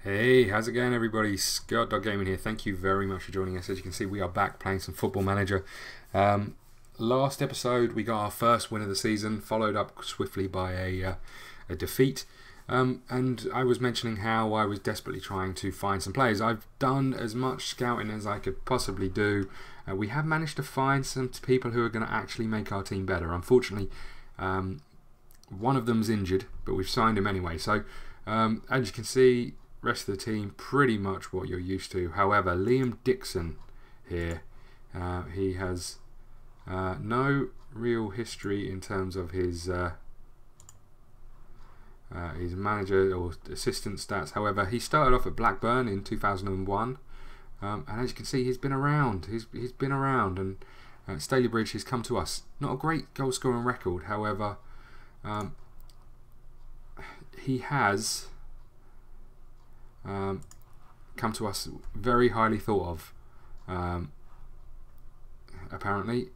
Hey, how's it going everybody? ScottDogGaming here. Thank you very much for joining us. As you can see, we are back playing some Football Manager. Last episode we got our first win of the season, followed up swiftly by a defeat. And I was mentioning how I was desperately trying to find some players. I've done as much scouting as I could possibly do. We have managed to find some people who are going to actually make our team better. Unfortunately, one of them's injured, but we've signed him anyway. So, as you can see, rest of the team pretty much what you're used to. However, Liam Dixon here, he has no real history in terms of his manager or assistant stats. However, he started off at Blackburn in 2001, and as you can see, he's been around. He's been around, and Stalybridge has come to us. Not a great goal scoring record, however, he has come to us very highly thought of. Apparently,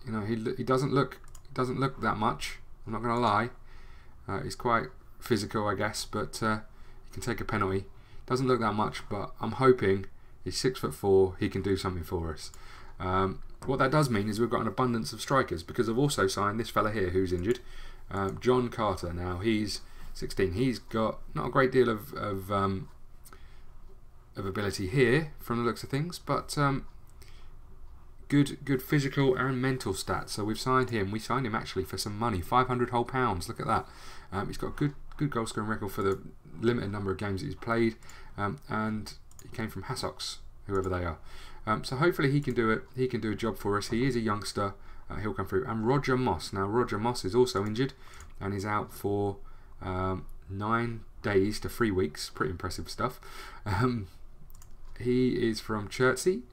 you know, he doesn't look that much. I'm not going to lie. He's quite physical, I guess, but he can take a penalty. Doesn't look that much, but I'm hoping he's 6'4". He can do something for us. What that does mean is we've got an abundance of strikers, because I've also signed this fella here who's injured, John Carter. Now he's 16. He's got not a great deal of ability here from the looks of things, but good physical and mental stats. So we've signed him. We signed him actually for some money, £500 whole. Look at that. He's got a good goal scoring record for the limited number of games that he's played, and he came from Hassocks, whoever they are. So hopefully he can do it. He can do a job for us. He is a youngster. He'll come through. And Roger Moss. Now Roger Moss is also injured and is out for 9 days to 3 weeks. Pretty impressive stuff. He is from Chertsey.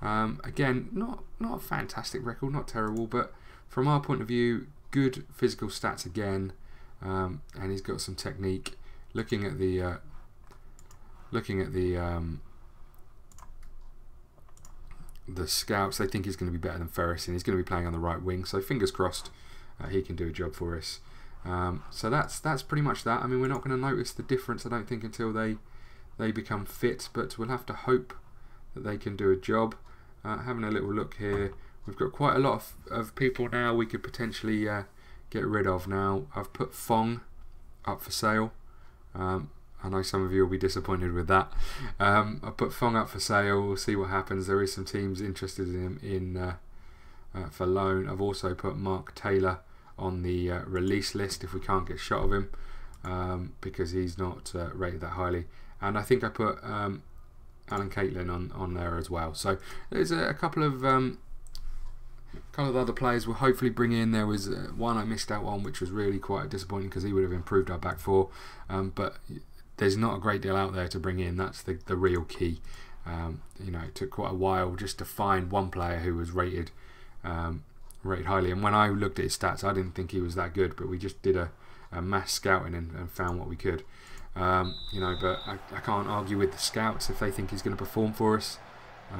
Again, not a fantastic record, not terrible, but from our point of view, good physical stats again, and he's got some technique. Looking at the scouts, they think he's going to be better than Ferris, and he's going to be playing on the right wing. So fingers crossed, he can do a job for us. So that's pretty much that. I mean, we're not going to notice the difference, I don't think, until they become fit, but we'll have to hope that they can do a job. Having a little look here, we've got quite a lot of people now we could potentially get rid of. Now I've put Fong up for sale. I know some of you will be disappointed with that. I put Fong up for sale. We'll see what happens. There is some teams interested in him for loan. I've also put Mark Taylor on the release list if we can't get a shot of him, because he's not rated that highly. And I think I put Alan Caitlin on there as well. So there's a couple of other players we'll hopefully bring in. There was one I missed out on, which was really quite disappointing because he would have improved our back four. But there's not a great deal out there to bring in. That's the real key. You know, it took quite a while just to find one player who was rated highly. And when I looked at his stats, I didn't think he was that good. But we just did a mass scouting and found what we could. You know, but I can't argue with the scouts if they think he's going to perform for us.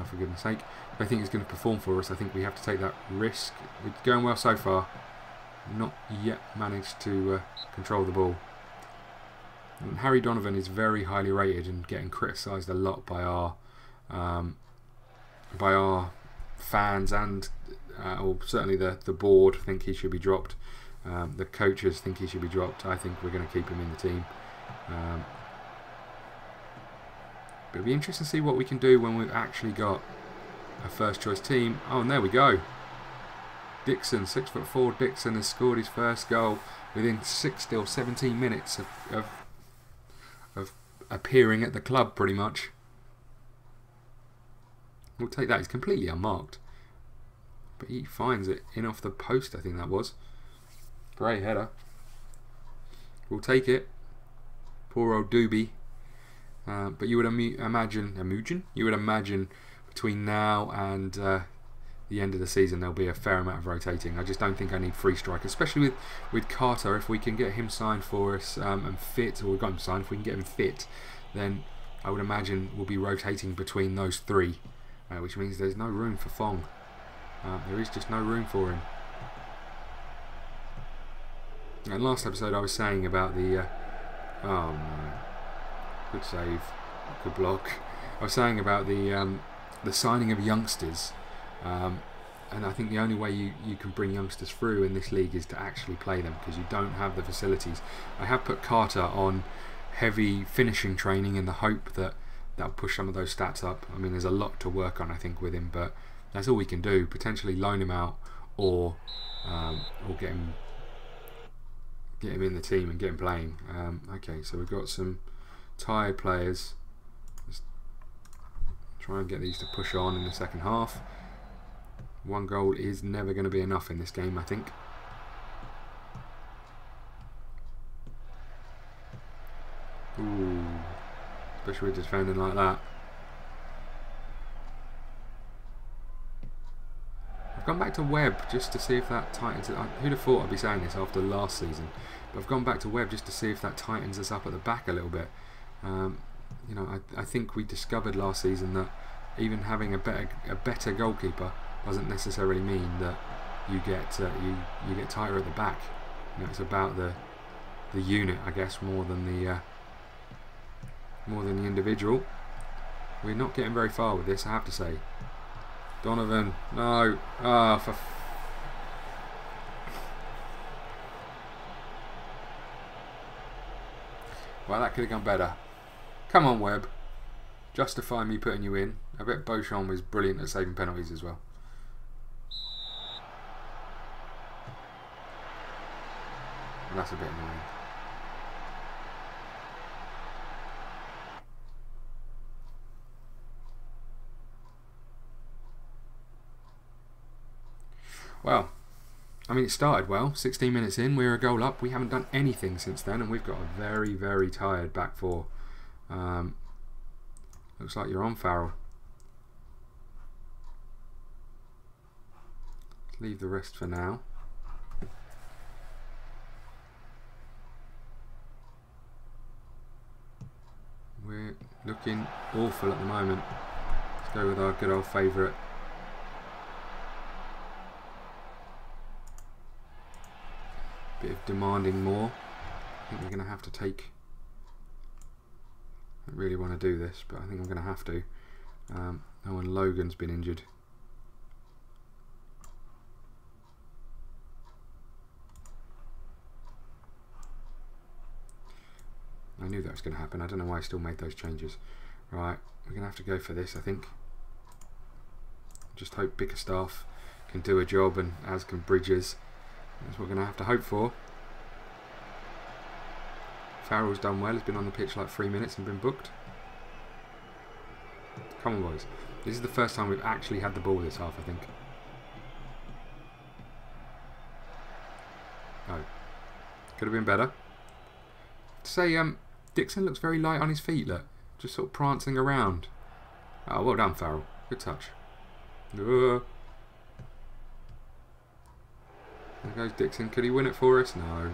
For goodness sake, if they think he's going to perform for us, I think we have to take that risk. We're going well so far. Not yet managed to control the ball. And Harry Donovan is very highly rated and getting criticised a lot by our fans, and or certainly the board think he should be dropped. The coaches think he should be dropped. I think we're going to keep him in the team. But it'll be interesting to see what we can do when we've actually got a first choice team. Oh, and there we go. Dixon, 6'4". Dixon has scored his first goal within 16 or 17 minutes of appearing at the club, pretty much. We'll take that. He's completely unmarked, but he finds it in off the post, I think that was. Great header. We'll take it. Poor old Doobie. But you would imagine between now and the end of the season there'll be a fair amount of rotating. I just don't think I need free strike, especially with Carter. If we can get him signed for us and fit, or we've got him signed, if we can get him fit, then I would imagine we'll be rotating between those three, which means there's no room for Fong. There is just no room for him. And last episode I was saying about the... oh no. Good save. Good block. I was saying about the signing of youngsters, and I think the only way you can bring youngsters through in this league is to actually play them, because you don't have the facilities. I have put Carter on heavy finishing training in the hope that that'll push some of those stats up. I mean, there's a lot to work on, I think, with him, but that's all we can do. Potentially loan him out, or get him in the team and get him playing. Okay, so we've got some tired players. Let's try and get these to push on in the second half. One goal is never going to be enough in this game, I think. Ooh, especially with defending like that. I've gone back to Webb just to see if that tightens it. Who'd have thought I'd be saying this after last season? But I've gone back to Webb just to see if that tightens us up at the back a little bit. You know, I think we discovered last season that even having a better goalkeeper doesn't necessarily mean that you get tighter at the back. You know, it's about the unit, I guess, more than the individual. We're not getting very far with this, I have to say. Donovan, no. Well, that could have gone better. Come on, Webb. Justify me putting you in. I bet Beauchamp was brilliant at saving penalties as well. And that's a bit annoying. Well, I mean, it started well. 16 minutes in, we're a goal up. We haven't done anything since then, and we've got a very, very tired back four. Looks like you're on, Farrell. Let's leave the rest for now. We're looking awful at the moment. Let's go with our good old favourite. Bit of demanding more. I think we're going to have to take. I don't really want to do this, but I think I'm going to have to. Oh, and Logan's been injured. I knew that was going to happen. I don't know why I still made those changes. Right, we're going to have to go for this, I think. Just hope Bickerstaff can do a job, and as can Bridges. That's what we're going to have to hope for. Farrell's done well. He's been on the pitch like 3 minutes and been booked. Come on, boys. This is the first time we've actually had the ball this half, I think. Oh. Could have been better. Say, Dixon looks very light on his feet, look. Just sort of prancing around. Oh, well done, Farrell. Good touch. There goes Dixon. Could he win it for us? No.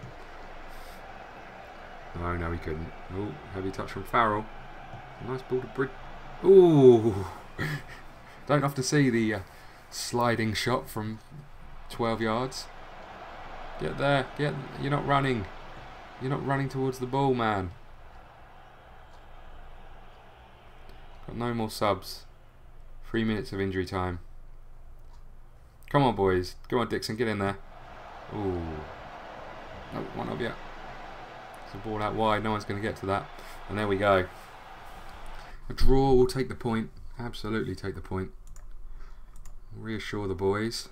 No, he couldn't. Oh, heavy touch from Farrell. Nice ball to Bridge. Ooh. Don't often see the sliding shot from 12 yards. Get there. You're not running. You're not running towards the ball, man. Got no more subs. 3 minutes of injury time. Come on, boys. Go on, Dixon. Get in there. Ooh. No, one of you. It's a ball out wide. No one's going to get to that. And there we go. A draw will take the point. Absolutely take the point. Reassure the boys.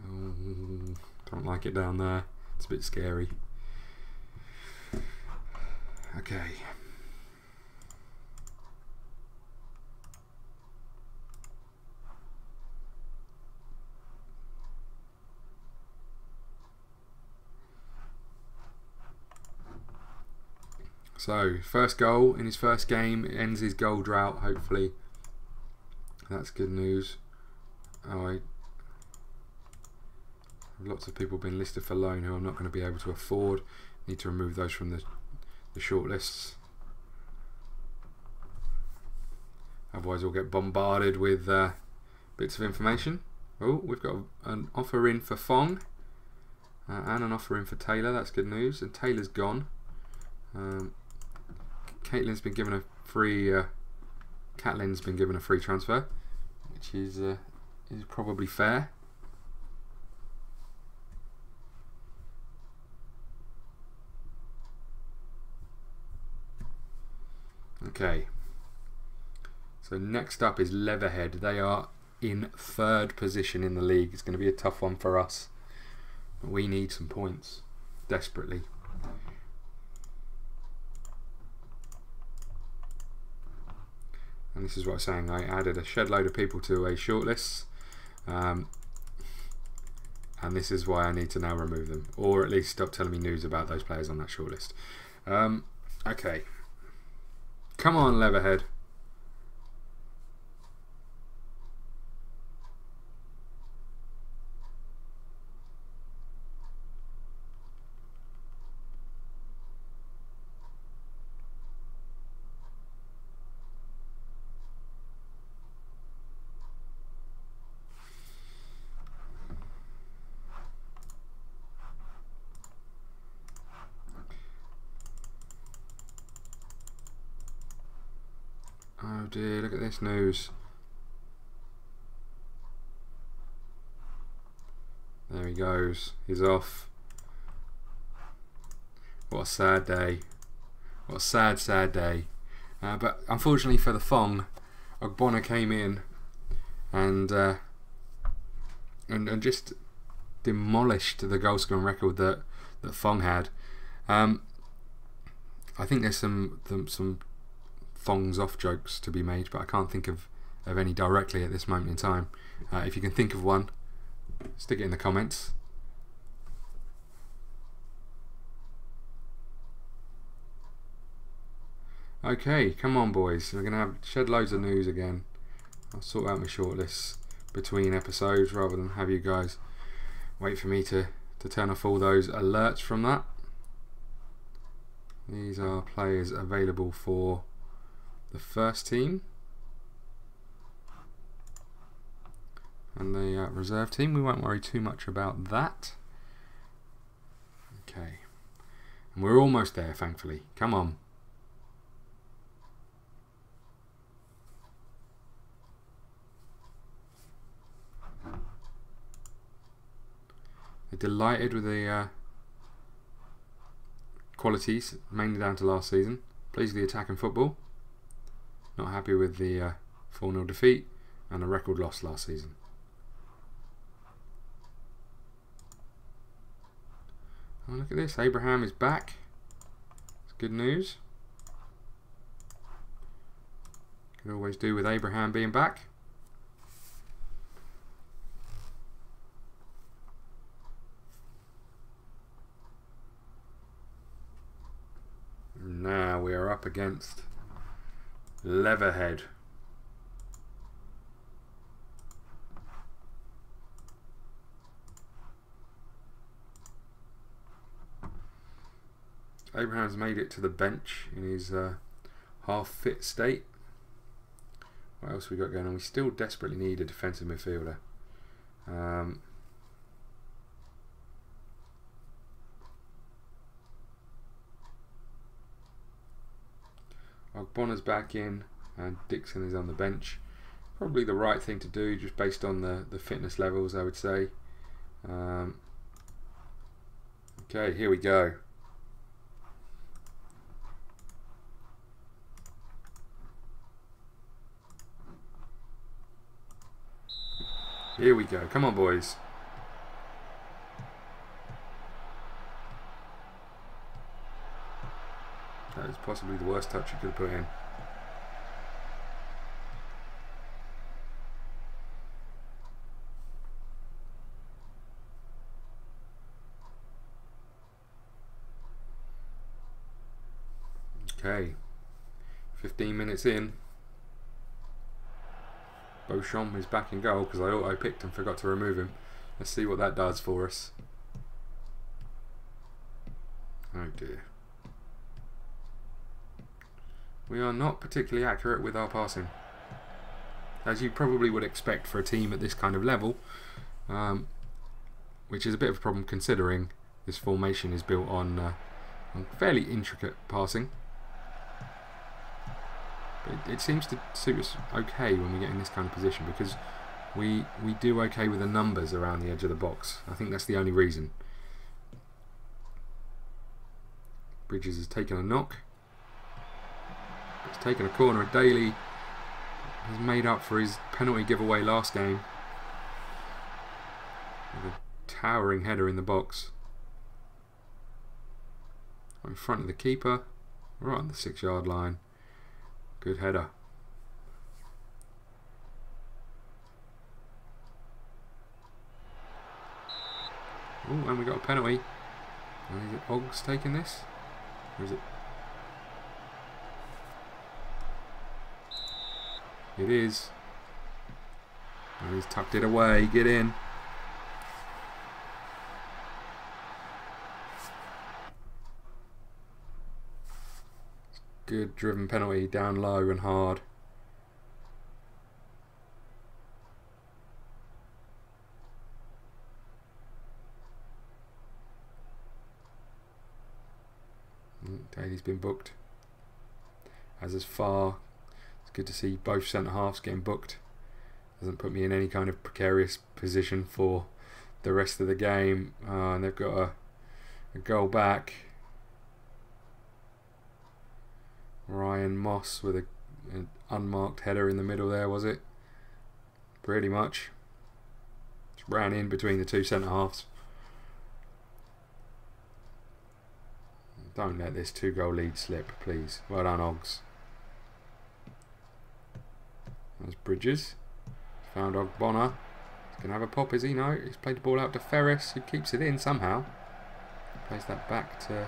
Oh, don't like it down there. It's a bit scary. Okay. So, first goal in his first game. It ends his goal drought, hopefully. That's good news. Oh, lots of people been listed for loan who I'm not going to be able to afford. Need to remove those from the short lists. Otherwise we'll get bombarded with bits of information. Oh, we've got an offer in for Fong. And an offer in for Taylor. That's good news. And Taylor's gone. Caitlin's been given a free. Catlin's been given a free transfer, which is probably fair. Okay. So next up is Leatherhead. They are in 3rd position in the league. It's going to be a tough one for us. But we need some points desperately. And this is what I was saying. I added a shed load of people to a shortlist. And this is why I need to now remove them. Or at least stop telling me news about those players on that shortlist. Okay. Come on, Leatherhead. Oh dear, look at this news. There he goes. He's off. What a sad day. What a sad, sad day. But unfortunately for the Fong, Ogbonna came in and just demolished the goal scoring record that Fong had. I think there's some Fong's off jokes to be made, but I can't think of any directly at this moment in time. If you can think of one, stick it in the comments. Okay, come on boys, we're going to have shed loads of news again. I'll sort out my shortlists between episodes rather than have you guys wait for me to turn off all those alerts from that. These are players available for the first team and the reserve team. We won't worry too much about that. Okay, and we're almost there, thankfully. Come on. They're delighted with the qualities, mainly down to last season. Pleased with the attack and football. Not happy with the 4-0 defeat and a record loss last season. Oh, look at this. Abraham is back. It's good news. Could always do with Abraham being back. Now we are up against Leatherhead. Abraham's made it to the bench in his half-fit state. What else we got going on? We still desperately need a defensive midfielder. Ogbonna's back in and Dixon is on the bench. Probably the right thing to do just based on the fitness levels, I would say. Okay, here we go. Here we go. Come on, boys. That is possibly the worst touch you could have put in. Okay. 15 minutes in. Beauchamp is back in goal because I auto-picked and forgot to remove him. Let's see what that does for us. Oh dear. We are not particularly accurate with our passing, as you probably would expect for a team at this kind of level, which is a bit of a problem considering this formation is built on fairly intricate passing. But it seems to suit us okay when we get in this kind of position, because we do okay with the numbers around the edge of the box. I think that's the only reason. Bridges has taken a knock. It's taken a corner. Daly has made up for his penalty giveaway last game with a towering header in the box. In front of the keeper, right on the 6-yard line. Good header. Oh, and we got a penalty. Is it Oggs taking this? Or is it? It is. And he's tucked it away. Get in. Good driven penalty, down low and hard. Daly's been booked. As is Far. It's good to see both centre halves getting booked. Doesn't put me in any kind of precarious position for the rest of the game. And they've got a goal back. Ryan Moss with an unmarked header in the middle there, was it? Pretty much. Just ran in between the two centre halves. Don't let this 2-goal lead slip, please. Well done, Oggs. There's Bridges. Found Ogbonna. He's going to have a pop, is he? No, he's played the ball out to Ferris, who keeps it in somehow. Plays that back to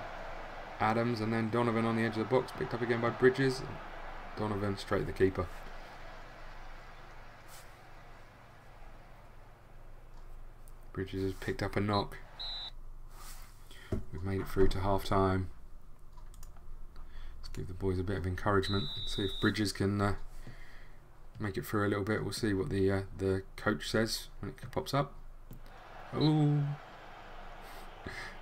Adams, and then Donovan on the edge of the box, picked up again by Bridges. Donovan straight to the keeper. Bridges has picked up a knock. We've made it through to half time. Let's give the boys a bit of encouragement. See if Bridges can make it through a little bit. We'll see what the coach says when it pops up. Oh.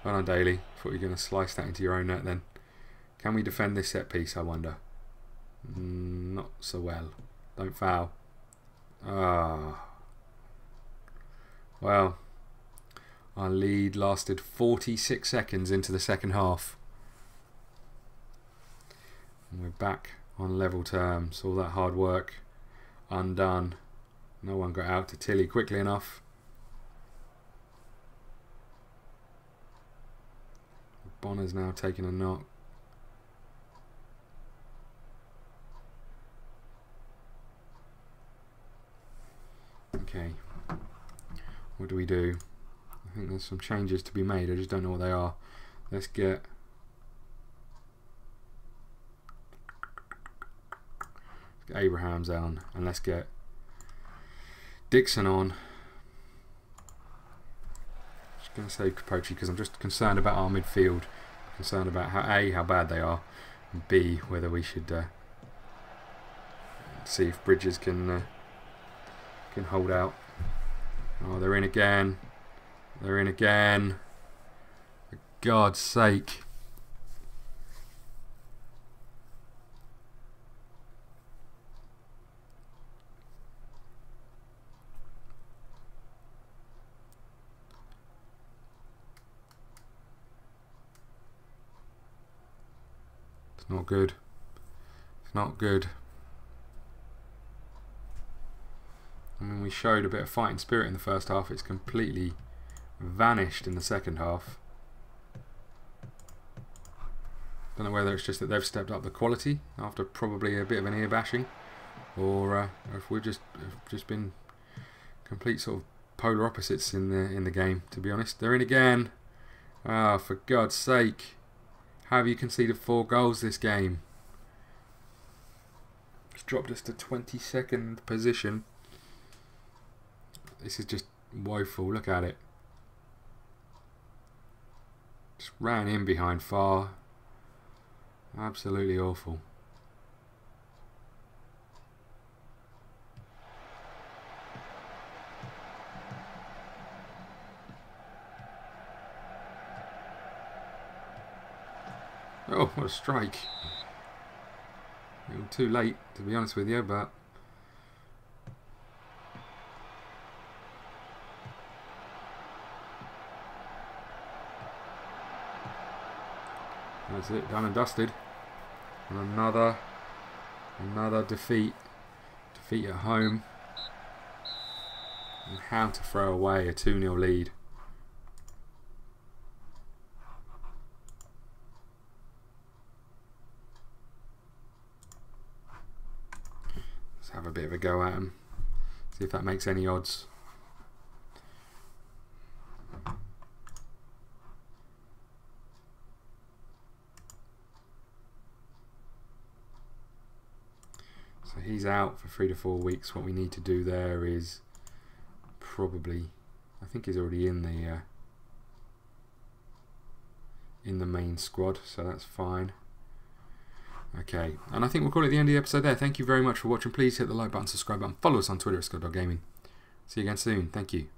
Well done, Daly. Thought you were going to slice that into your own net then. Can we defend this set piece, I wonder? Not so well. Don't foul. Ah. Well, our lead lasted 46 seconds into the second half. And we're back on level terms. All that hard work undone. No one got out to Tilly quickly enough. Bonner's now taking a knock. Okay. What do we do? I think there's some changes to be made. I just don't know what they are. Let's get Abrahams on, and let's get Dixon on. Going to say Capochi because I'm just concerned about our midfield, concerned about how bad they are, and B, whether we should see if Bridges can hold out. Oh, they're in again. They're in again. For God's sake. Not good. It's not good. I mean, we showed a bit of fighting spirit in the first half. It's completely vanished in the second half. Don't know whether it's just that they've stepped up the quality after probably a bit of an ear bashing, or if we've just been complete sort of polar opposites in the game. To be honest, they're in again. Ah, for God's sake. How have you conceded 4 goals this game? It's dropped us to 22nd position. This is just woeful. Look at it. Just ran in behind Far. Absolutely awful. Oh, what a strike. Little too late, to be honest with you, but that's it, done and dusted. And another defeat at home. And how to throw away a 2-0 lead. Let's have a bit of a go at him. See if that makes any odds. So he's out for 3 to 4 weeks. What we need to do there is probably, I think he's already in the main squad, so that's fine. Okay, and I think we'll call it the end of the episode there. Thank you very much for watching. Please hit the like button, subscribe button, follow us on Twitter at ScottDogGaming. See you again soon. Thank you.